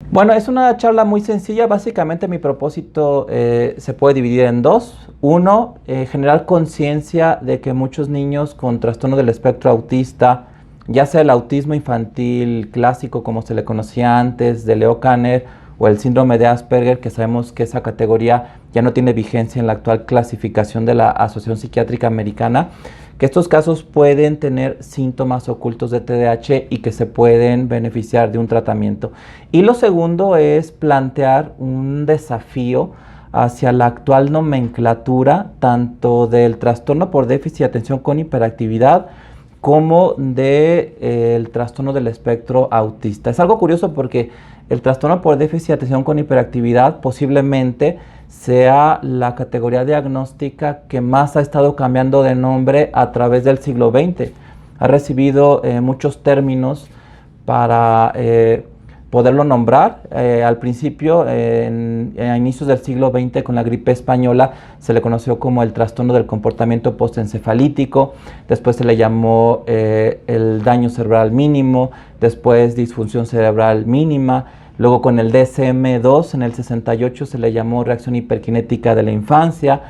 Bueno, es una charla muy sencilla. Básicamente mi propósito se puede dividir en dos. Uno, generar conciencia de que muchos niños con trastorno del espectro autista, ya sea el autismo infantil clásico como se le conocía antes, de Leo Kanner, o el síndrome de Asperger, que sabemos que esa categoría ya no tiene vigencia en la actual clasificación de la Asociación Psiquiátrica Americana, que estos casos pueden tener síntomas ocultos de TDAH y que se pueden beneficiar de un tratamiento. Y lo segundo es plantear un desafío hacia la actual nomenclatura tanto del trastorno por déficit de atención con hiperactividad como del trastorno del espectro autista. Es algo curioso porque el trastorno por déficit de atención con hiperactividad posiblemente sea la categoría diagnóstica que más ha estado cambiando de nombre a través del siglo XX. Ha recibido muchos términos para poderlo nombrar. Al principio, a inicios del siglo XX, con la gripe española, se le conoció como el trastorno del comportamiento postencefalítico, después se le llamó el daño cerebral mínimo, después disfunción cerebral mínima. Luego con el DSM-2 en el 68 se le llamó reacción hiperkinética de la infancia.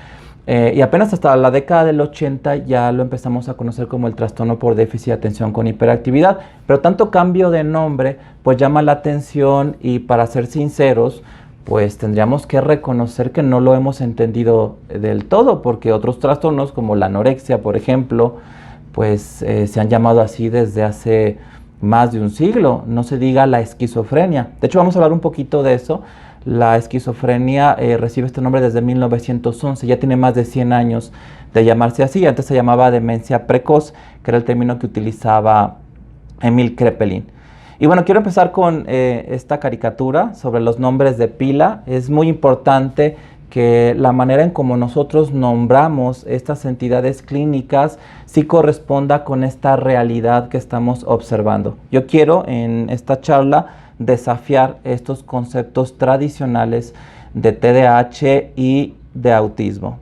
Y apenas hasta la década del 80 ya lo empezamos a conocer como el trastorno por déficit de atención con hiperactividad. Pero tanto cambio de nombre pues llama la atención, y para ser sinceros pues tendríamos que reconocer que no lo hemos entendido del todo, porque otros trastornos como la anorexia, por ejemplo, pues se han llamado así desde hace más de un siglo, no se diga la esquizofrenia. De hecho, vamos a hablar un poquito de eso. La esquizofrenia recibe este nombre desde 1911, ya tiene más de 100 años de llamarse así. Antes se llamaba demencia precoz, que era el término que utilizaba Emil Kraepelin. Y bueno, quiero empezar con esta caricatura sobre los nombres de pila. Es muy importante que la manera en como nosotros nombramos estas entidades clínicas sí corresponda con esta realidad que estamos observando. Yo quiero en esta charla desafiar estos conceptos tradicionales de TDAH y de autismo.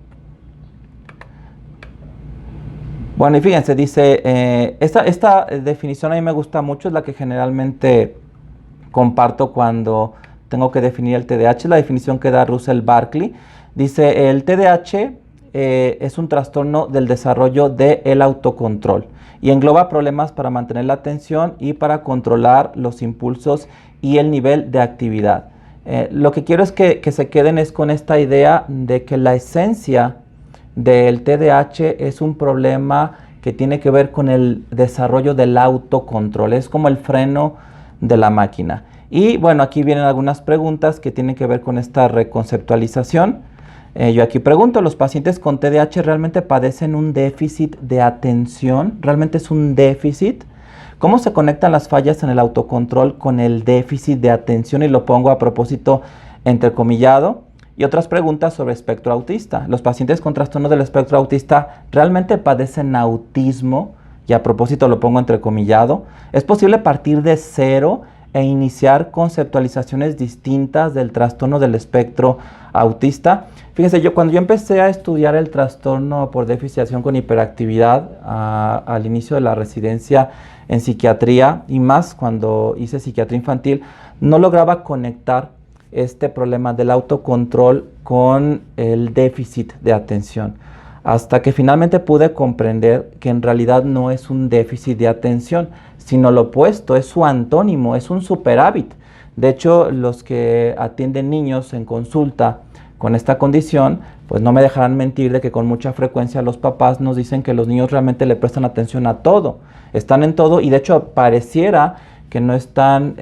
Bueno, y fíjense, dice, esta definición a mí me gusta mucho, es la que generalmente comparto cuando tengo que definir el TDAH, la definición que da Russell Barkley. Dice, el TDAH es un trastorno del desarrollo del autocontrol y engloba problemas para mantener la atención y para controlar los impulsos y el nivel de actividad. Lo que quiero es que se queden es con esta idea de que la esencia del TDAH es un problema que tiene que ver con el desarrollo del autocontrol, es como el freno de la máquina. Y bueno, aquí vienen algunas preguntas que tienen que ver con esta reconceptualización. Yo aquí pregunto, ¿los pacientes con TDAH realmente padecen un déficit de atención? ¿Realmente es un déficit? ¿Cómo se conectan las fallas en el autocontrol con el déficit de atención? Y lo pongo a propósito entrecomillado. Y otras preguntas sobre espectro autista. ¿Los pacientes con trastorno del espectro autista realmente padecen autismo? Y a propósito lo pongo entrecomillado. ¿Es posible partir de cero e iniciar conceptualizaciones distintas del trastorno del espectro autista? Fíjense, cuando yo empecé a estudiar el trastorno por déficit de atención con hiperactividad al inicio de la residencia en psiquiatría, y más cuando hice psiquiatría infantil, no lograba conectar este problema del autocontrol con el déficit de atención, hasta que finalmente pude comprender que en realidad no es un déficit de atención, sino lo opuesto, es su antónimo, es un superávit. De hecho, los que atienden niños en consulta con esta condición, pues no me dejarán mentir de que con mucha frecuencia los papás nos dicen que los niños realmente le prestan atención a todo, están en todo, y de hecho pareciera que no están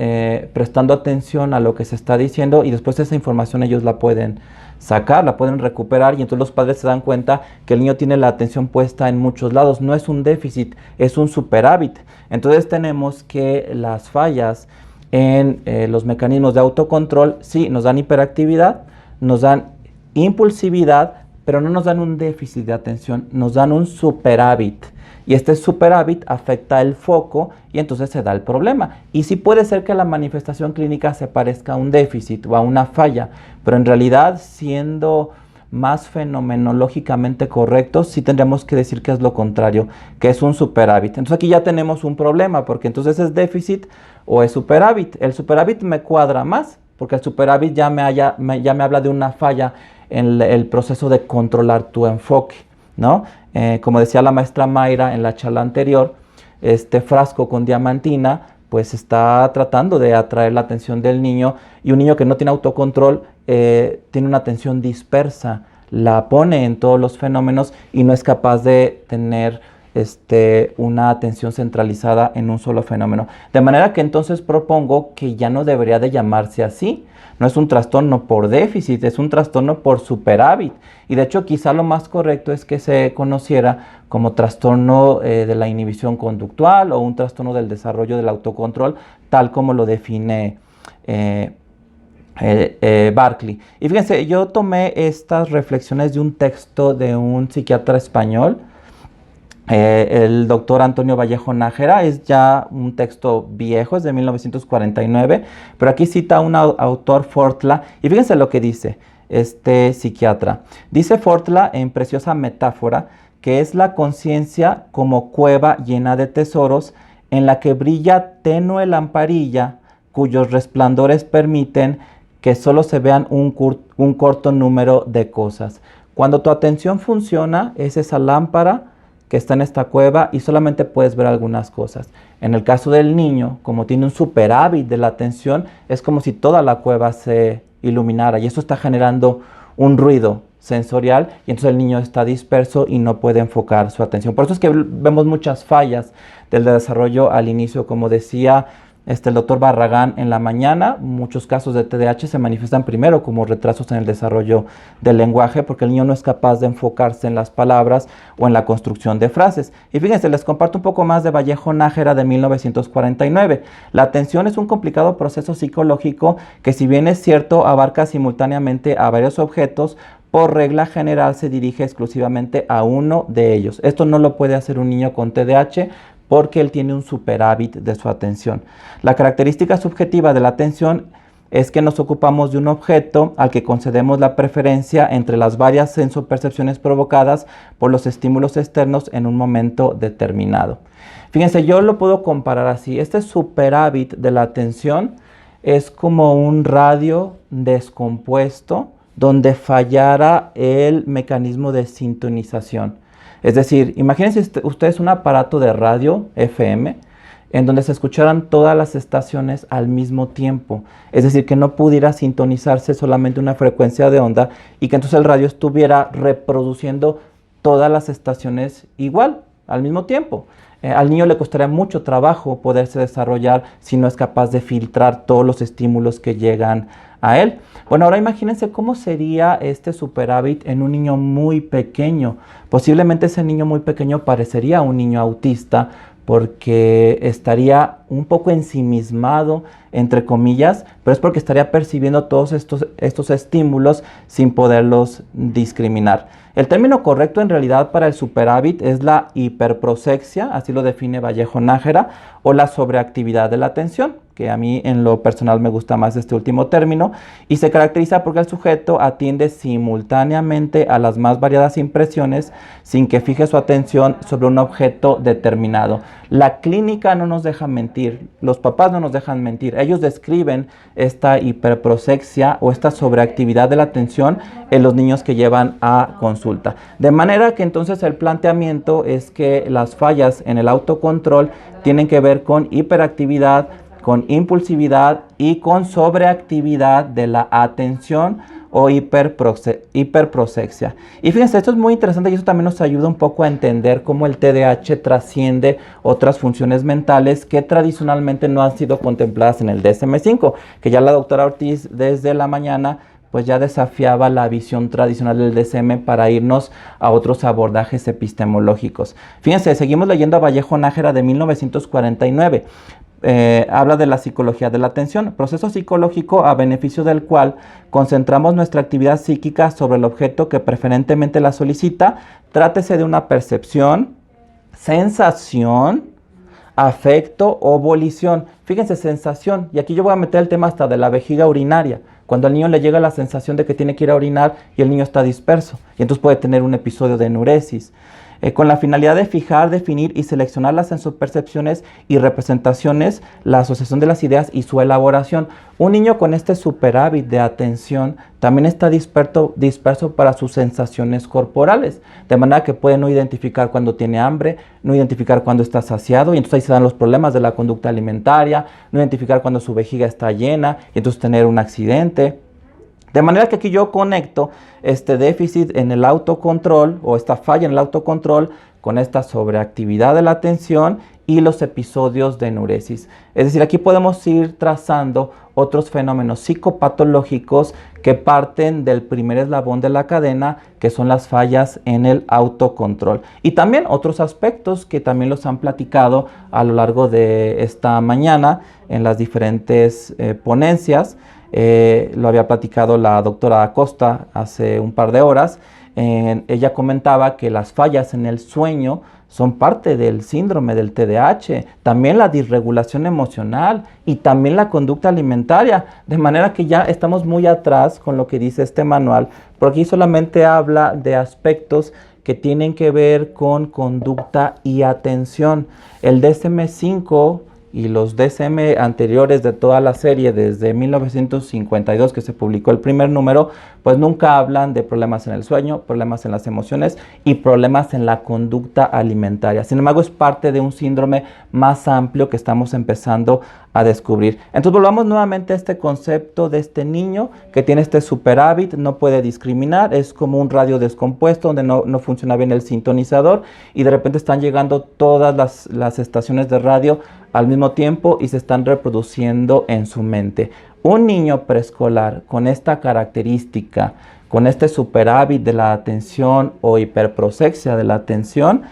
prestando atención a lo que se está diciendo, y después esa información ellos la pueden sacar, la pueden recuperar, y entonces los padres se dan cuenta que el niño tiene la atención puesta en muchos lados. No es un déficit, es un superávit. Entonces tenemos que las fallas en los mecanismos de autocontrol sí nos dan hiperactividad, nos dan impulsividad, pero no nos dan un déficit de atención, nos dan un superávit. Y este superávit afecta el foco y entonces se da el problema. Y sí puede ser que la manifestación clínica se parezca a un déficit o a una falla, pero en realidad, siendo más fenomenológicamente correctos, sí tendríamos que decir que es lo contrario, que es un superávit. Entonces aquí ya tenemos un problema, porque entonces es déficit o es superávit. El superávit me cuadra más, porque el superávit ya me habla de una falla en el proceso de controlar tu enfoque, ¿no? Como decía la maestra Mayra en la charla anterior, este frasco con diamantina pues está tratando de atraer la atención del niño, y un niño que no tiene autocontrol tiene una atención dispersa, la pone en todos los fenómenos y no es capaz de tener una atención centralizada en un solo fenómeno. De manera que entonces propongo que ya no debería de llamarse así. No es un trastorno por déficit, es un trastorno por superávit. Y de hecho quizá lo más correcto es que se conociera como trastorno de la inhibición conductual o un trastorno del desarrollo del autocontrol, tal como lo define Barkley. Y fíjense, yo tomé estas reflexiones de un texto de un psiquiatra español, el doctor Antonio Vallejo Nájera. Es ya un texto viejo, es de 1949, pero aquí cita a un autor, Fortla, y fíjense lo que dice este psiquiatra. Dice Fortla en preciosa metáfora que es la conciencia como cueva llena de tesoros en la que brilla tenue lamparilla cuyos resplandores permiten que solo se vean un corto número de cosas. Cuando tu atención funciona, es esa lámpara que está en esta cueva y solamente puedes ver algunas cosas. En el caso del niño, como tiene un superávit de la atención, es como si toda la cueva se iluminara, y eso está generando un ruido sensorial, y entonces el niño está disperso y no puede enfocar su atención. Por eso es que vemos muchas fallas del desarrollo al inicio, como decía el doctor Barragán en la mañana. Muchos casos de TDAH se manifiestan primero como retrasos en el desarrollo del lenguaje, porque el niño no es capaz de enfocarse en las palabras o en la construcción de frases. Y fíjense, les comparto un poco más de Vallejo Nájera de 1949. La atención es un complicado proceso psicológico que, si bien es cierto, abarca simultáneamente a varios objetos, por regla general se dirige exclusivamente a uno de ellos. Esto no lo puede hacer un niño con TDAH, porque él tiene un superávit de su atención. La característica subjetiva de la atención es que nos ocupamos de un objeto al que concedemos la preferencia entre las varias sensopercepciones provocadas por los estímulos externos en un momento determinado. Fíjense, yo lo puedo comparar así. Este superávit de la atención es como un radio descompuesto donde fallara el mecanismo de sintonización. Es decir, imagínense ustedes un aparato de radio FM en donde se escucharan todas las estaciones al mismo tiempo. Es decir, que no pudiera sintonizarse solamente una frecuencia de onda y que entonces el radio estuviera reproduciendo todas las estaciones igual, al mismo tiempo. Al niño le costaría mucho trabajo poderse desarrollar si no es capaz de filtrar todos los estímulos que llegan a él. Bueno, ahora imagínense cómo sería este superávit en un niño muy pequeño. Posiblemente ese niño muy pequeño parecería un niño autista, porque estaría un poco ensimismado, entre comillas, pero es porque estaría percibiendo todos estos estímulos sin poderlos discriminar. El término correcto en realidad para el superávit es la hiperprosexia, así lo define Vallejo Nájera, o la sobreactividad de la atención, que a mí en lo personal me gusta más este último término, y se caracteriza porque el sujeto atiende simultáneamente a las más variadas impresiones sin que fije su atención sobre un objeto determinado. La clínica no nos deja mentir, los papás no nos dejan mentir. Ellos describen esta hiperprosexia o esta sobreactividad de la atención en los niños que llevan a consulta. De manera que entonces el planteamiento es que las fallas en el autocontrol tienen que ver con hiperactividad, con impulsividad y con sobreactividad de la atención o hiperprosexia. Y fíjense, esto es muy interesante y eso también nos ayuda un poco a entender cómo el TDAH trasciende otras funciones mentales que tradicionalmente no han sido contempladas en el DSM-5, que ya la doctora Ortiz desde la mañana pues ya desafiaba la visión tradicional del DSM para irnos a otros abordajes epistemológicos. Fíjense, seguimos leyendo a Vallejo Nájera de 1949. Habla de la psicología de la atención, proceso psicológico a beneficio del cual concentramos nuestra actividad psíquica sobre el objeto que preferentemente la solicita, trátese de una percepción, sensación, afecto o volición. Fíjense, sensación, y aquí yo voy a meter el tema hasta de la vejiga urinaria, cuando al niño le llega la sensación de que tiene que ir a orinar y el niño está disperso, y entonces puede tener un episodio de enuresis. Con la finalidad de fijar, definir y seleccionar las sensopercepciones y representaciones, la asociación de las ideas y su elaboración. Un niño con este superávit de atención también está disperso para sus sensaciones corporales, de manera que puede no identificar cuando tiene hambre, no identificar cuando está saciado, y entonces ahí se dan los problemas de la conducta alimentaria, no identificar cuando su vejiga está llena, y entonces tener un accidente. De manera que aquí yo conecto este déficit en el autocontrol o esta falla en el autocontrol con esta sobreactividad de la atención y los episodios de enuresis. Es decir, aquí podemos ir trazando otros fenómenos psicopatológicos que parten del primer eslabón de la cadena, que son las fallas en el autocontrol. Y también otros aspectos que también los han platicado a lo largo de esta mañana en las diferentes ponencias. Lo había platicado la doctora Acosta hace un par de horas. Ella comentaba que las fallas en el sueño son parte del síndrome del TDAH, también la disregulación emocional y también la conducta alimentaria, de manera que ya estamos muy atrás con lo que dice este manual, porque aquí solamente habla de aspectos que tienen que ver con conducta y atención. El DSM-5 y los DSM anteriores de toda la serie, desde 1952 que se publicó el primer número, pues nunca hablan de problemas en el sueño, problemas en las emociones y problemas en la conducta alimentaria. Sin embargo, es parte de un síndrome más amplio que estamos empezando a descubrir. Entonces volvamos nuevamente a este concepto de este niño que tiene este superávit, no puede discriminar, es como un radio descompuesto donde no funciona bien el sintonizador y de repente están llegando todas las estaciones de radio al mismo tiempo y se están reproduciendo en su mente. Un niño preescolar con esta característica, con este superávit de la atención o hiperprosexia de la atención,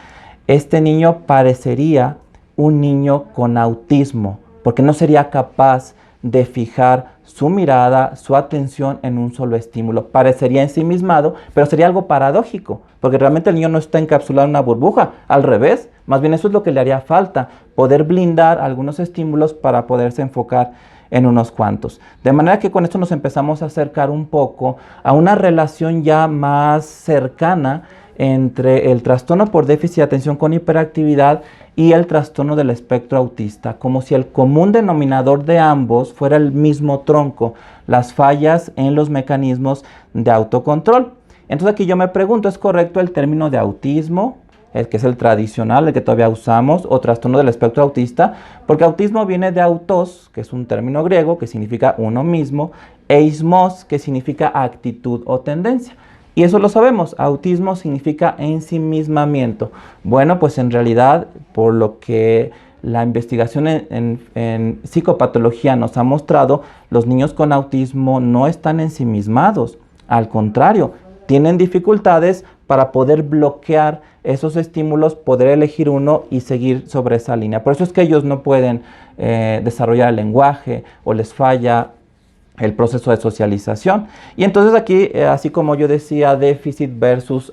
este niño parecería un niño con autismo, porque no sería capaz de fijar su mirada, su atención en un solo estímulo. Parecería ensimismado, pero sería algo paradójico, porque realmente el niño no está encapsulado en una burbuja, al revés, más bien eso es lo que le haría falta, poder blindar algunos estímulos para poderse enfocar en unos cuantos. De manera que con esto nos empezamos a acercar un poco a una relación ya más cercana entre el trastorno por déficit de atención con hiperactividad y el trastorno del espectro autista, como si el común denominador de ambos fuera el mismo tronco, las fallas en los mecanismos de autocontrol. Entonces aquí yo me pregunto, ¿es correcto el término de autismo, el que es el tradicional, el que todavía usamos, o trastorno del espectro autista? Porque autismo viene de autos, que es un término griego que significa uno mismo, e ismos, que significa actitud o tendencia. Y eso lo sabemos, autismo significa ensimismamiento. Bueno, pues en realidad, por lo que la investigación en psicopatología nos ha mostrado, los niños con autismo no están ensimismados. Al contrario, tienen dificultades para poder bloquear esos estímulos, poder elegir uno y seguir sobre esa línea. Por eso es que ellos no pueden desarrollar el lenguaje o les falla el proceso de socialización. Y entonces aquí, así como yo decía, déficit versus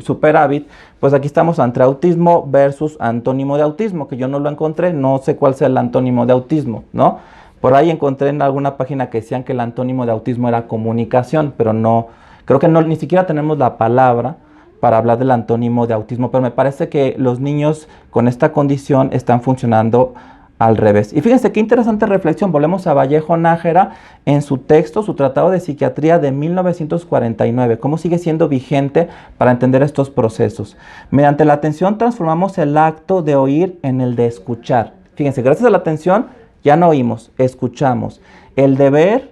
superávit, pues aquí estamos entre autismo versus antónimo de autismo, que yo no lo encontré, no sé cuál sea el antónimo de autismo, ¿no? Por ahí encontré en alguna página que decían que el antónimo de autismo era comunicación, pero no, creo que no, ni siquiera tenemos la palabra para hablar del antónimo de autismo, pero me parece que los niños con esta condición están funcionando al revés. Y fíjense qué interesante reflexión. Volvemos a Vallejo Nájera en su texto, su tratado de psiquiatría de 1949. Cómo sigue siendo vigente para entender estos procesos. Mediante la atención transformamos el acto de oír en el de escuchar. Fíjense, gracias a la atención ya no oímos, escuchamos. El de ver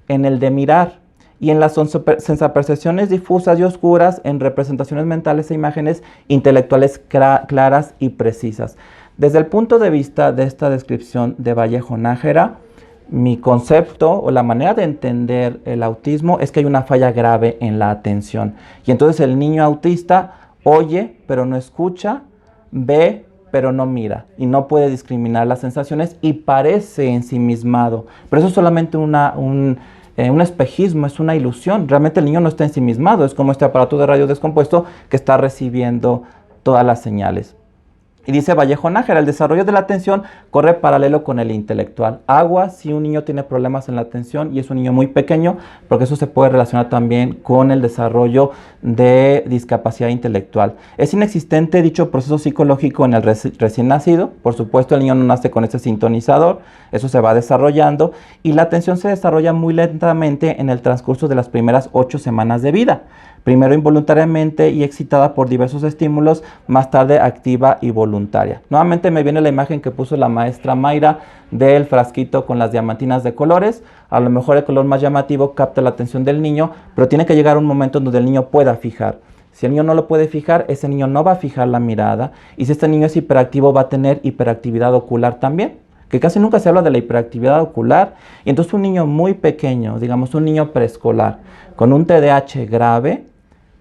en el de mirar. Y en las sensapercepciones difusas y oscuras en representaciones mentales e imágenes intelectuales claras y precisas. Desde el punto de vista de esta descripción de Vallejo Nájera, mi concepto o la manera de entender el autismo es que hay una falla grave en la atención. Y entonces el niño autista oye pero no escucha, ve pero no mira y no puede discriminar las sensaciones y parece ensimismado. Pero eso es solamente un espejismo, es una ilusión. Realmente el niño no está ensimismado, es como este aparato de radio descompuesto que está recibiendo todas las señales. Y dice Vallejo Nájera, el desarrollo de la atención corre paralelo con el intelectual. Agua si un niño tiene problemas en la atención y es un niño muy pequeño, porque eso se puede relacionar también con el desarrollo de discapacidad intelectual. Es inexistente dicho proceso psicológico en el recién nacido. Por supuesto, el niño no nace con ese sintonizador, eso se va desarrollando y la atención se desarrolla muy lentamente en el transcurso de las primeras 8 semanas de vida. Primero involuntariamente y excitada por diversos estímulos, más tarde activa y voluntaria. Nuevamente me viene la imagen que puso la maestra Mayra del frasquito con las diamantinas de colores. A lo mejor el color más llamativo capta la atención del niño, pero tiene que llegar un momento en donde el niño pueda fijar. Si el niño no lo puede fijar, ese niño no va a fijar la mirada. Y si este niño es hiperactivo, va a tener hiperactividad ocular también, que casi nunca se habla de la hiperactividad ocular. Y entonces un niño muy pequeño, digamos un niño preescolar, con un TDAH grave,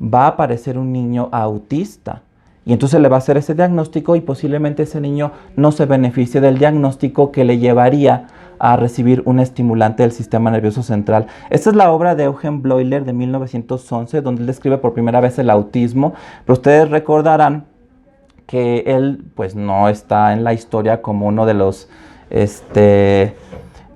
va a aparecer un niño autista. Y entonces le va a hacer ese diagnóstico y posiblemente ese niño no se beneficie del diagnóstico que le llevaría a recibir un estimulante del sistema nervioso central. Esta es la obra de Eugen Bleuler de 1911, donde él describe por primera vez el autismo. Pero ustedes recordarán que él pues no está en la historia como uno de los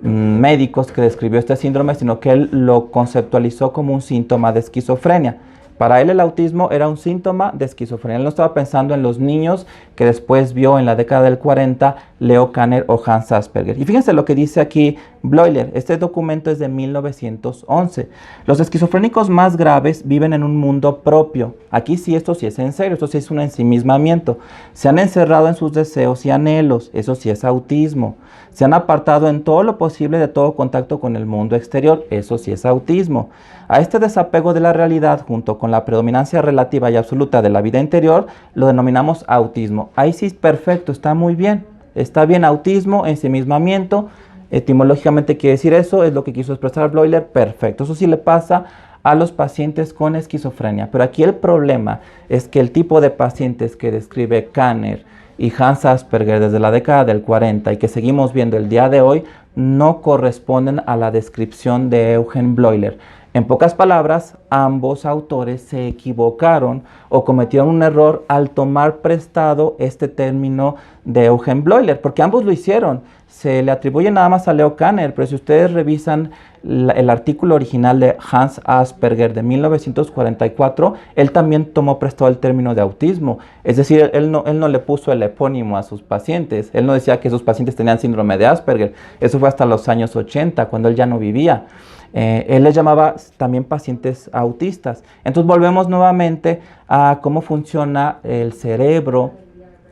médicos que describió este síndrome, sino que él lo conceptualizó como un síntoma de esquizofrenia. Para él el autismo era un síntoma de esquizofrenia. Él no estaba pensando en los niños que después vio en la década del 40 Leo Kanner o Hans Asperger. Y fíjense lo que dice aquí Bleuler. Este documento es de 1911. Los esquizofrénicos más graves viven en un mundo propio. Aquí sí, esto sí es en serio, esto sí es un ensimismamiento. Se han encerrado en sus deseos y anhelos, eso sí es autismo. Se han apartado en todo lo posible de todo contacto con el mundo exterior, eso sí es autismo. A este desapego de la realidad, junto con la predominancia relativa y absoluta de la vida interior, lo denominamos autismo. Ahí sí, perfecto, está muy bien. Está bien, autismo, ensimismamiento, etimológicamente quiere decir eso, es lo que quiso expresar Bleuler, perfecto. Eso sí le pasa a los pacientes con esquizofrenia. Pero aquí el problema es que el tipo de pacientes que describe Kanner y Hans Asperger desde la década del 40 y que seguimos viendo el día de hoy, no corresponden a la descripción de Eugen Bleuler. En pocas palabras, ambos autores se equivocaron o cometieron un error al tomar prestado este término de Eugen Bleuler, porque ambos lo hicieron. Se le atribuye nada más a Leo Kanner, pero si ustedes revisan el artículo original de Hans Asperger de 1944, él también tomó prestado el término de autismo. Es decir, él no le puso el epónimo a sus pacientes. Él no decía que sus pacientes tenían síndrome de Asperger. Eso fue hasta los años 80, cuando él ya no vivía. Él les llamaba también pacientes autistas. Entonces volvemos nuevamente a cómo funciona el cerebro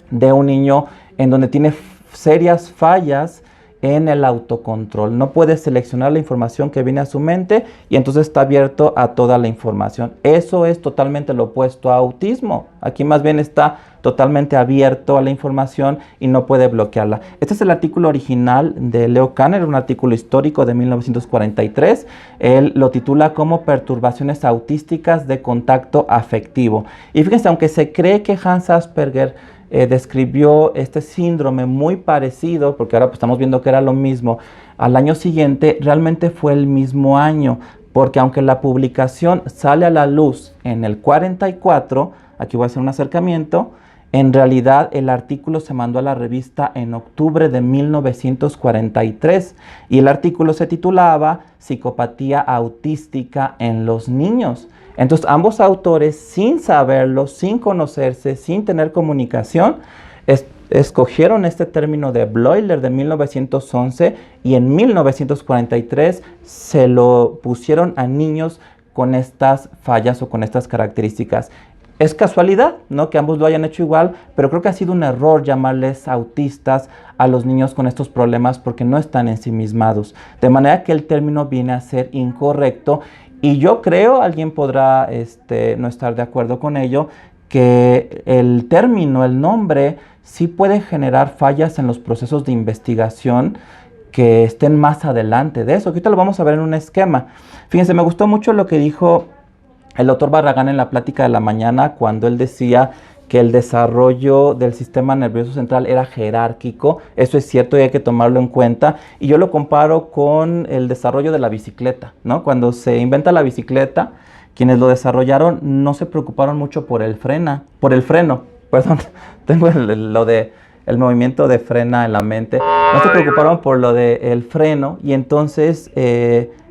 de un niño en donde tiene serias fallas en el autocontrol. No puede seleccionar la información que viene a su mente y entonces está abierto a toda la información. Eso es totalmente lo opuesto a autismo. Aquí más bien está totalmente abierto a la información y no puede bloquearla. Este es el artículo original de Leo Kanner, un artículo histórico de 1943. Él lo titula como perturbaciones autísticas de contacto afectivo. Y fíjense, aunque se cree que Hans Asperger describió este síndrome muy parecido, porque ahora pues estamos viendo que era lo mismo, al año siguiente realmente fue el mismo año, porque aunque la publicación sale a la luz en el 44, aquí voy a hacer un acercamiento, en realidad el artículo se mandó a la revista en octubre de 1943 y el artículo se titulaba Psicopatía autística en los niños. Entonces ambos autores, sin saberlo, sin conocerse, sin tener comunicación, escogieron este término de Bleuler de 1911 y en 1943 se lo pusieron a niños con estas fallas o con estas características. Es casualidad, ¿no?, que ambos lo hayan hecho igual, pero creo que ha sido un error llamarles autistas a los niños con estos problemas porque no están ensimismados. De manera que el término viene a ser incorrecto y yo creo, alguien podrá no estar de acuerdo con ello, que el término, el nombre, sí puede generar fallas en los procesos de investigación que estén más adelante de eso. Ahorita lo vamos a ver en un esquema. Fíjense, me gustó mucho lo que dijo el doctor Barragán en la plática de la mañana cuando él decía que el desarrollo del sistema nervioso central era jerárquico. Eso es cierto y hay que tomarlo en cuenta. Y yo lo comparo con el desarrollo de la bicicleta, ¿no? Cuando se inventa la bicicleta, quienes lo desarrollaron no se preocuparon mucho por el freno, tengo lo de el movimiento de frena en la mente. No se preocuparon por lo del freno y entonces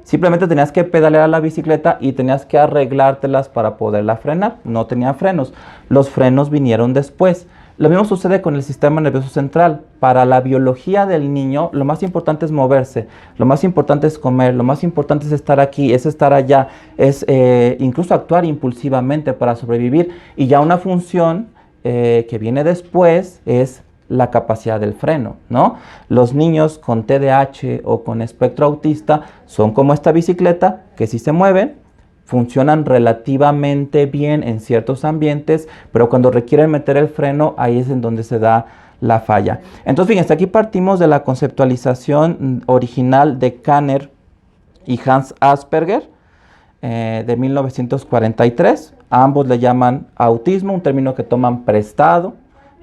simplemente tenías que pedalear la bicicleta y tenías que arreglártelas para poderla frenar. No tenía frenos. Los frenos vinieron después. Lo mismo sucede con el sistema nervioso central. Para la biología del niño, lo más importante es moverse, lo más importante es comer, lo más importante es estar aquí, es estar allá, es incluso actuar impulsivamente para sobrevivir. Y ya una función que viene después es la capacidad del freno, ¿no? Los niños con TDAH o con espectro autista son como esta bicicleta que sí se mueven, funcionan relativamente bien en ciertos ambientes, pero cuando requieren meter el freno, ahí es en donde se da la falla. Entonces, fíjense, aquí partimos de la conceptualización original de Kanner y Hans Asperger de 1943. A ambos le llaman autismo, un término que toman prestado.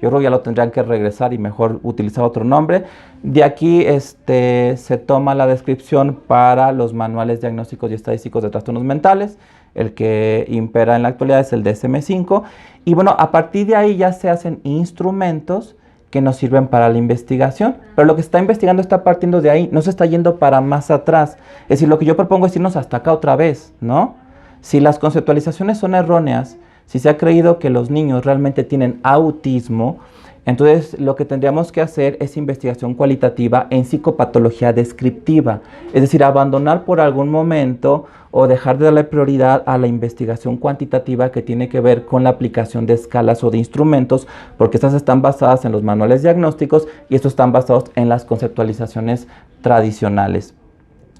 Yo creo que ya lo tendrían que regresar y mejor utilizar otro nombre. De aquí se toma la descripción para los manuales diagnósticos y estadísticos de trastornos mentales. El que impera en la actualidad es el DSM-5. Y bueno, a partir de ahí ya se hacen instrumentos que nos sirven para la investigación. Pero lo que se está investigando está partiendo de ahí, no se está yendo para más atrás. Es decir, lo que yo propongo es irnos hasta acá otra vez, ¿no? Si las conceptualizaciones son erróneas, si se ha creído que los niños realmente tienen autismo, entonces lo que tendríamos que hacer es investigación cualitativa en psicopatología descriptiva. Es decir, abandonar por algún momento o dejar de darle prioridad a la investigación cuantitativa que tiene que ver con la aplicación de escalas o de instrumentos, porque estas están basadas en los manuales diagnósticos y estos están basados en las conceptualizaciones tradicionales.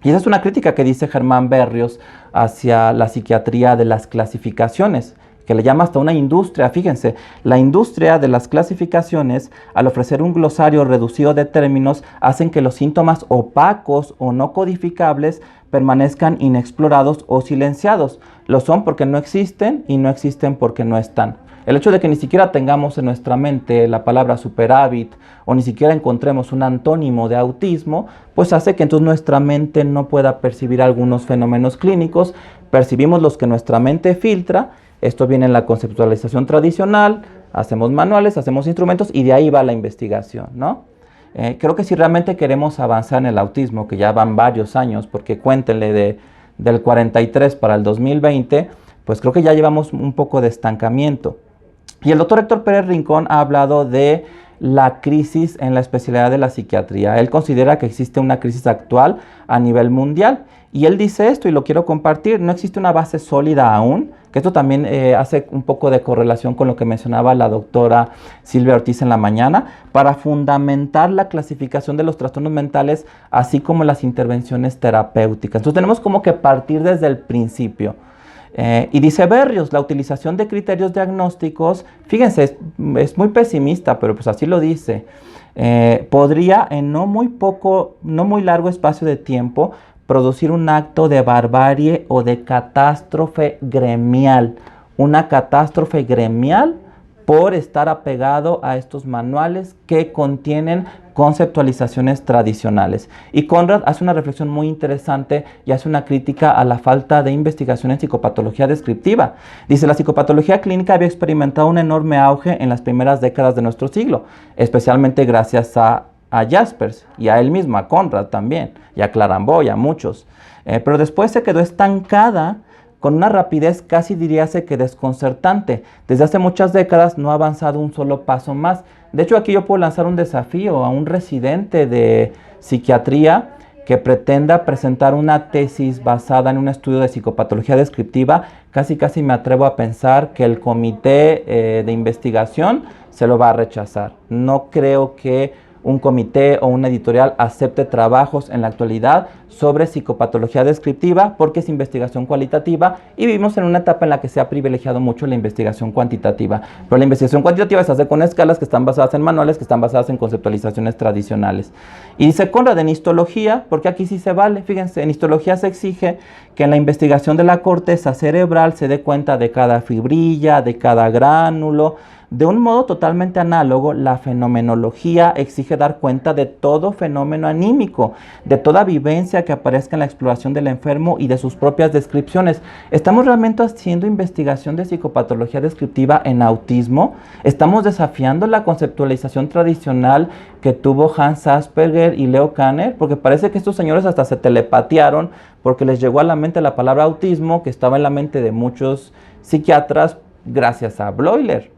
Y esa es una crítica que dice Germán Berrios hacia la psiquiatría de las clasificaciones, que le llama hasta una industria. Fíjense, la industria de las clasificaciones, al ofrecer un glosario reducido de términos, hacen que los síntomas opacos o no codificables permanezcan inexplorados o silenciados. Lo son porque no existen y no existen porque no están. El hecho de que ni siquiera tengamos en nuestra mente la palabra superávit o ni siquiera encontremos un antónimo de autismo, pues hace que entonces nuestra mente no pueda percibir algunos fenómenos clínicos. Percibimos los que nuestra mente filtra. Esto viene en la conceptualización tradicional, hacemos manuales, hacemos instrumentos y de ahí va la investigación, ¿no? Creo que si realmente queremos avanzar en el autismo, que ya van varios años, porque cuéntenle del 43 para el 2020, pues creo que ya llevamos un poco de estancamiento. Y el doctor Héctor Pérez Rincón ha hablado de la crisis en la especialidad de la psiquiatría. Él considera que existe una crisis actual a nivel mundial. Y él dice esto y lo quiero compartir: no existe una base sólida aún, que esto también hace un poco de correlación con lo que mencionaba la doctora Silvia Ortiz en la mañana, para fundamentar la clasificación de los trastornos mentales, así como las intervenciones terapéuticas. Entonces tenemos como que partir desde el principio. Y dice Berrios, la utilización de criterios diagnósticos, fíjense, es muy pesimista, pero pues así lo dice, podría en no muy largo espacio de tiempo producir un acto de barbarie o de catástrofe gremial. Una catástrofe gremial por estar apegado a estos manuales que contienen conceptualizaciones tradicionales. Y Conrad hace una reflexión muy interesante y hace una crítica a la falta de investigación en psicopatología descriptiva. Dice: la psicopatología clínica había experimentado un enorme auge en las primeras décadas de nuestro siglo, especialmente gracias a Jaspers y a él mismo, a Conrad también, y a Clarenbout, a muchos. Pero después se quedó estancada con una rapidez casi diríase que desconcertante. Desde hace muchas décadas no ha avanzado un solo paso más. De hecho, aquí yo puedo lanzar un desafío a un residente de psiquiatría que pretenda presentar una tesis basada en un estudio de psicopatología descriptiva. Casi me atrevo a pensar que el comité de investigación se lo va a rechazar. No creo que un comité o una editorial acepte trabajos en la actualidad sobre psicopatología descriptiva, porque es investigación cualitativa y vivimos en una etapa en la que se ha privilegiado mucho la investigación cuantitativa. Pero la investigación cuantitativa se hace con escalas que están basadas en manuales, que están basadas en conceptualizaciones tradicionales. Y dice Conrad, en histología, porque aquí sí se vale, fíjense, en histología se exige que en la investigación de la corteza cerebral se dé cuenta de cada fibrilla, de cada gránulo, De un modo totalmente análogo, la fenomenología exige dar cuenta de todo fenómeno anímico, de toda vivencia que aparezca en la exploración del enfermo y de sus propias descripciones. ¿Estamos realmente haciendo investigación de psicopatología descriptiva en autismo? ¿Estamos desafiando la conceptualización tradicional que tuvo Hans Asperger y Leo Kanner? Porque parece que estos señores hasta se telepatearon porque les llegó a la mente la palabra autismo, que estaba en la mente de muchos psiquiatras gracias a Bleuler.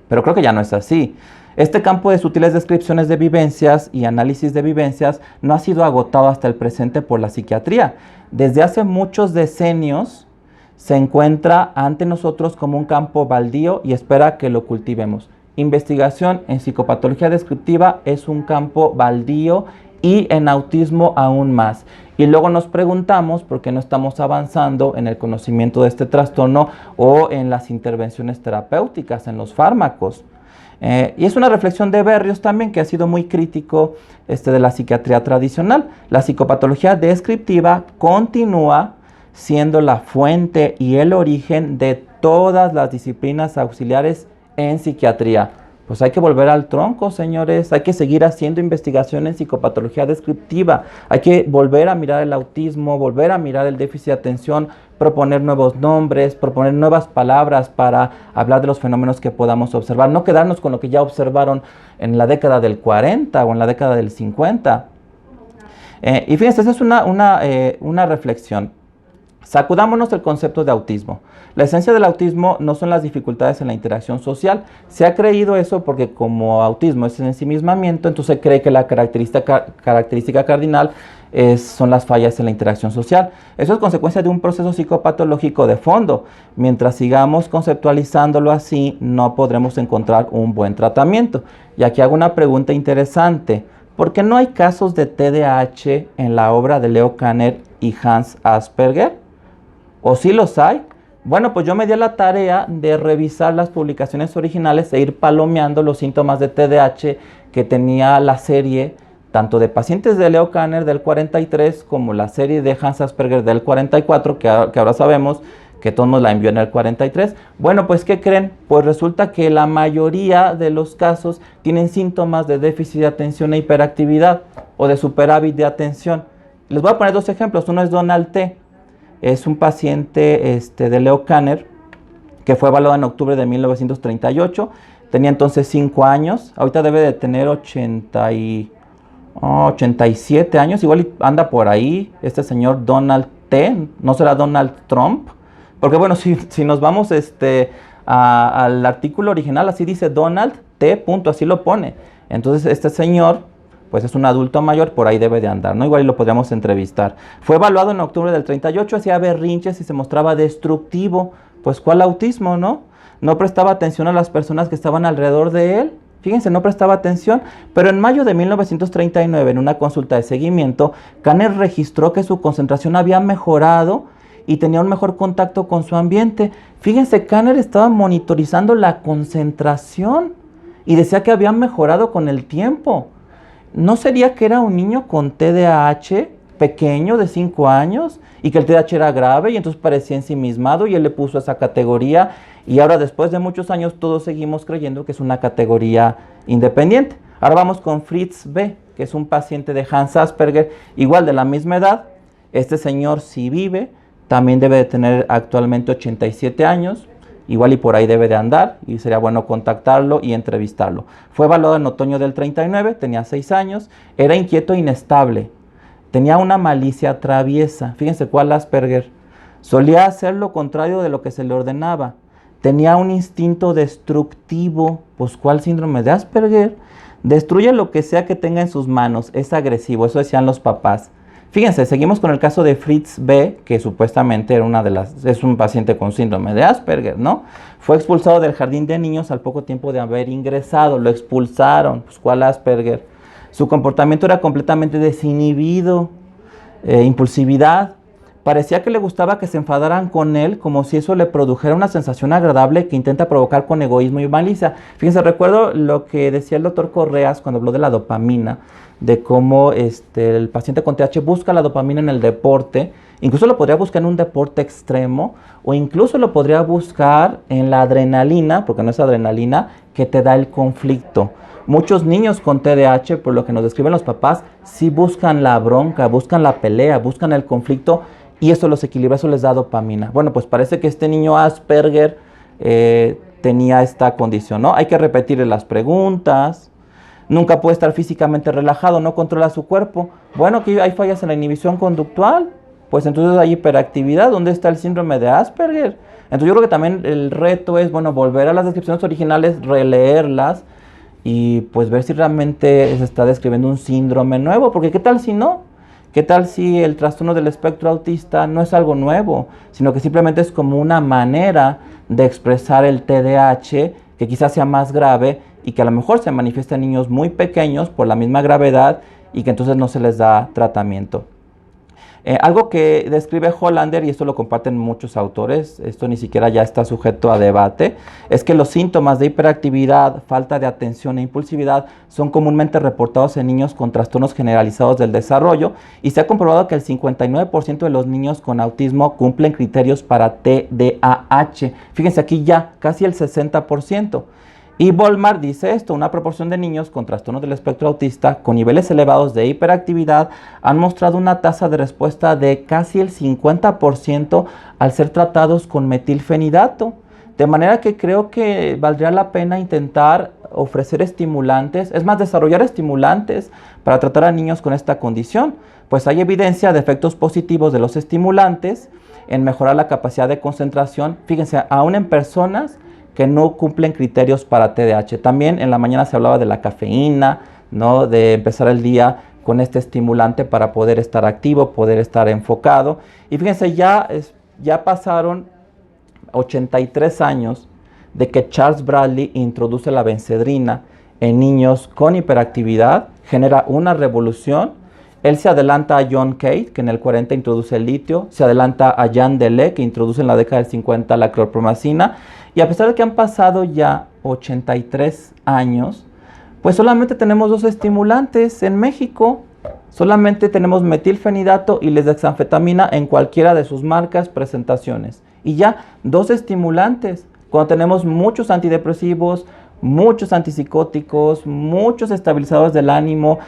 Pero creo que ya no es así. Este campo de sutiles descripciones de vivencias y análisis de vivencias no ha sido agotado hasta el presente por la psiquiatría. Desde hace muchos decenios se encuentra ante nosotros como un campo baldío y espera que lo cultivemos. Investigación en psicopatología descriptiva es un campo baldío y en autismo aún más. Y luego nos preguntamos por qué no estamos avanzando en el conocimiento de este trastorno o en las intervenciones terapéuticas, en los fármacos. Y es una reflexión de Berrios también, que ha sido muy crítico de la psiquiatría tradicional. La psicopatología descriptiva continúa siendo la fuente y el origen de todas las disciplinas auxiliares en psiquiatría. Pues hay que volver al tronco, señores. Hay que seguir haciendo investigación en psicopatología descriptiva. Hay que volver a mirar el autismo, volver a mirar el déficit de atención, proponer nuevos nombres, proponer nuevas palabras para hablar de los fenómenos que podamos observar. No quedarnos con lo que ya observaron en la década del 40 o en la década del 50. Y fíjense, esa es una reflexión. Sacudámonos el concepto de autismo. La esencia del autismo no son las dificultades en la interacción social. Se ha creído eso porque como autismo es ensimismamiento, entonces se cree que la característica cardinal son las fallas en la interacción social. Eso es consecuencia de un proceso psicopatológico de fondo. Mientras sigamos conceptualizándolo así, no podremos encontrar un buen tratamiento. Y aquí hago una pregunta interesante. ¿Por qué no hay casos de TDAH en la obra de Leo Kanner y Hans Asperger? ¿O sí los hay? Bueno, pues yo me di a la tarea de revisar las publicaciones originales e ir palomeando los síntomas de TDAH que tenía la serie, tanto de pacientes de Leo Kanner del 43 como la serie de Hans Asperger del 44, que ahora sabemos que todos nos la envió en el 43. Bueno, pues ¿qué creen? Pues resulta que la mayoría de los casos tienen síntomas de déficit de atención e hiperactividad o de superávit de atención. Les voy a poner dos ejemplos. Uno es Donald T. Es un paciente de Leo Kanner que fue evaluado en octubre de 1938. Tenía entonces 5 años. Ahorita debe de tener 87 años. Igual anda por ahí este señor Donald T. ¿No será Donald Trump? Porque bueno, si nos vamos al artículo original, así dice Donald T. Punto, así lo pone. Entonces este señor pues es un adulto mayor, por ahí debe de andar, ¿no? Igual lo podríamos entrevistar. Fue evaluado en octubre del 38, hacía berrinches y se mostraba destructivo. Pues ¿cuál autismo, no? No prestaba atención a las personas que estaban alrededor de él. Fíjense, no prestaba atención. Pero en mayo de 1939, en una consulta de seguimiento, Kanner registró que su concentración había mejorado y tenía un mejor contacto con su ambiente. Fíjense, Kanner estaba monitorizando la concentración y decía que había mejorado con el tiempo. ¿No sería que era un niño con TDAH pequeño de 5 años y que el TDAH era grave y entonces parecía ensimismado y él le puso esa categoría y ahora después de muchos años todos seguimos creyendo que es una categoría independiente? Ahora vamos con Fritz B., que es un paciente de Hans Asperger, igual de la misma edad. Este señor sí vive, también debe de tener actualmente 87 años. Igual y por ahí debe de andar y sería bueno contactarlo y entrevistarlo. Fue evaluado en otoño del 39, tenía 6 años, era inquieto e inestable, tenía una malicia traviesa. Fíjense cuál Asperger. Solía hacer lo contrario de lo que se le ordenaba. Tenía un instinto destructivo. Pues ¿cuál síndrome de Asperger? Destruye lo que sea que tenga en sus manos, es agresivo, eso decían los papás. Fíjense, seguimos con el caso de Fritz B., que supuestamente era es un paciente con síndrome de Asperger, ¿no? Fue expulsado del jardín de niños al poco tiempo de haber ingresado, lo expulsaron. Pues ¿cuál Asperger? Su comportamiento era completamente desinhibido, impulsividad. Parecía que le gustaba que se enfadaran con él, como si eso le produjera una sensación agradable que intenta provocar con egoísmo y malicia. Fíjense, recuerdo lo que decía el doctor Correas cuando habló de la dopamina, de cómo el paciente con TH busca la dopamina en el deporte Incluso lo podría buscar en un deporte extremo o incluso lo podría buscar en la adrenalina, porque no es adrenalina, que te da el conflicto. Muchos niños con TDAH, por lo que nos describen los papás, sí buscan la bronca, buscan la pelea, buscan el conflicto y eso los equilibra, eso les da dopamina. Bueno, pues parece que este niño Asperger tenía esta condición, ¿no? Hay que repetirle las preguntas. Nunca puede estar físicamente relajado, no controla su cuerpo. Bueno, que hay fallas en la inhibición conductual. Pues entonces hay hiperactividad. ¿Dónde está el síndrome de Asperger? Entonces yo creo que también el reto es, bueno, volver a las descripciones originales, releerlas y pues ver si realmente se está describiendo un síndrome nuevo. Porque ¿qué tal si no? ¿Qué tal si el trastorno del espectro autista no es algo nuevo, sino que simplemente es como una manera de expresar el TDAH que quizás sea más grave y que a lo mejor se manifiesta en niños muy pequeños por la misma gravedad y que entonces no se les da tratamiento? Algo que describe Hollander, y esto lo comparten muchos autores, esto ni siquiera ya está sujeto a debate, es que los síntomas de hiperactividad, falta de atención e impulsividad son comúnmente reportados en niños con trastornos generalizados del desarrollo y se ha comprobado que el 59% de los niños con autismo cumplen criterios para TDAH. Fíjense aquí ya, casi el 60%. Y Volmar dice esto: una proporción de niños con trastornos del espectro autista con niveles elevados de hiperactividad han mostrado una tasa de respuesta de casi el 50% al ser tratados con metilfenidato. De manera que creo que valdría la pena intentar ofrecer estimulantes, es más, desarrollar estimulantes para tratar a niños con esta condición. Pues hay evidencia de efectos positivos de los estimulantes en mejorar la capacidad de concentración, fíjense, aún en personas que no cumplen criterios para TDAH. También en la mañana se hablaba de la cafeína, ¿no? De empezar el día con este estimulante para poder estar activo, poder estar enfocado. Y fíjense, ya pasaron 83 años de que Charles Bradley introduce la bencedrina en niños con hiperactividad, genera una revolución. Él se adelanta a John Cade, que en el 40 introduce el litio, se adelanta a Jean Delay, que introduce en la década del 50 la clorpromazina, y a pesar de que han pasado ya 83 años, pues solamente tenemos 2 estimulantes en México. Solamente tenemos metilfenidato y lisdexanfetamina en cualquiera de sus marcas, presentaciones. Y ya, 2 estimulantes, cuando tenemos muchos antidepresivos, muchos antipsicóticos, muchos estabilizadores del ánimo,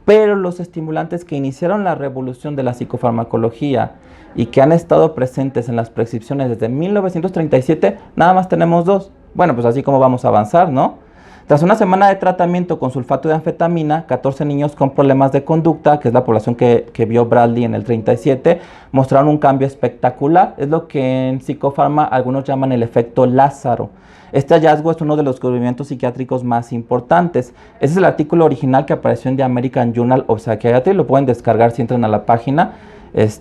pero los estimulantes que iniciaron la revolución de la psicofarmacología y que han estado presentes en las prescripciones desde 1937, nada más tenemos 2. Bueno, pues así como vamos a avanzar, ¿no? Tras una semana de tratamiento con sulfato de anfetamina, 14 niños con problemas de conducta, que es la población que vio Bradley en el 37, mostraron un cambio espectacular. Es lo que en psicofarma algunos llaman el efecto Lázaro. Este hallazgo es uno de los descubrimientos psiquiátricos más importantes. Ese es el artículo original que apareció en The American Journal of Psychiatry. Lo pueden descargar si entran a la página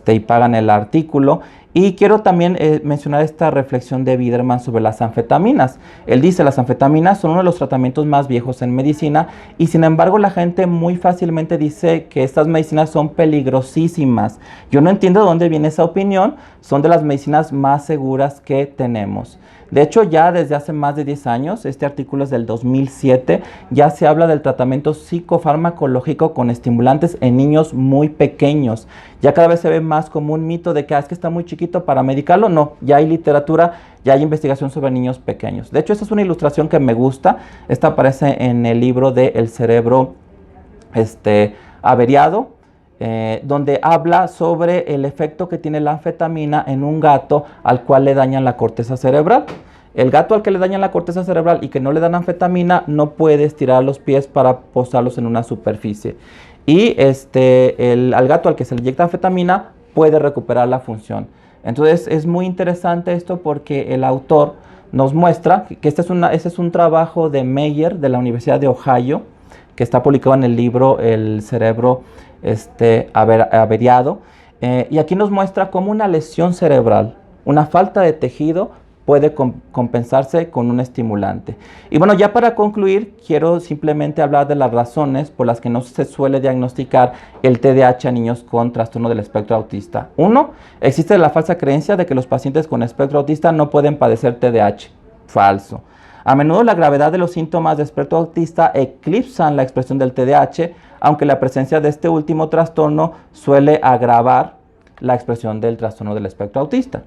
y pagan el artículo. Y quiero también mencionar esta reflexión de Biderman sobre las anfetaminas. Él dice: las anfetaminas son uno de los tratamientos más viejos en medicina y sin embargo la gente muy fácilmente dice que estas medicinas son peligrosísimas. Yo no entiendo de dónde viene esa opinión. Son de las medicinas más seguras que tenemos. De hecho, ya desde hace más de 10 años, este artículo es del 2007, ya se habla del tratamiento psicofarmacológico con estimulantes en niños muy pequeños. Ya cada vez se ve más como un mito de que es que está muy chiquito para medicarlo. No, ya hay literatura, ya hay investigación sobre niños pequeños. De hecho, esta es una ilustración que me gusta. Esta aparece en el libro de El cerebro averiado, donde habla sobre el efecto que tiene la anfetamina en un gato al cual le dañan la corteza cerebral. El gato al que le dañan la corteza cerebral y que no le dan anfetamina no puede estirar los pies para posarlos en una superficie. Y al gato al que se le inyecta anfetamina puede recuperar la función. Entonces es muy interesante esto porque el autor nos muestra que este es un trabajo de Meyer de la Universidad de Ohio, que está publicado en el libro El cerebro averiado, y aquí nos muestra cómo una lesión cerebral, una falta de tejido, puede compensarse con un estimulante. Y bueno, ya para concluir, quiero simplemente hablar de las razones por las que no se suele diagnosticar el TDAH a niños con trastorno del espectro autista. 1. Existe la falsa creencia de que los pacientes con espectro autista no pueden padecer TDAH. Falso. A menudo la gravedad de los síntomas de espectro autista eclipsan la expresión del TDAH, aunque la presencia de este último trastorno suele agravar la expresión del trastorno del espectro autista.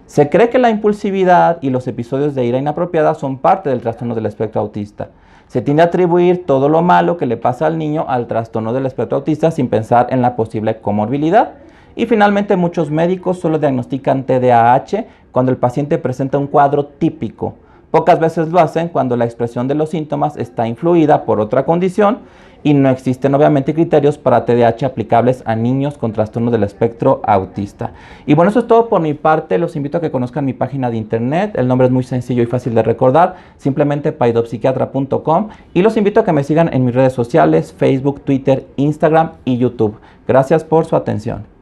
Se cree que la impulsividad y los episodios de ira inapropiada son parte del trastorno del espectro autista. Se tiende a atribuir todo lo malo que le pasa al niño al trastorno del espectro autista sin pensar en la posible comorbilidad. Y finalmente, muchos médicos solo diagnostican TDAH cuando el paciente presenta un cuadro típico. Pocas veces lo hacen cuando la expresión de los síntomas está influida por otra condición y no existen obviamente criterios para TDAH aplicables a niños con trastorno del espectro autista. Y bueno, eso es todo por mi parte. Los invito a que conozcan mi página de internet. El nombre es muy sencillo y fácil de recordar, simplemente paidopsiquiatra.com, y los invito a que me sigan en mis redes sociales, Facebook, Twitter, Instagram y YouTube. Gracias por su atención.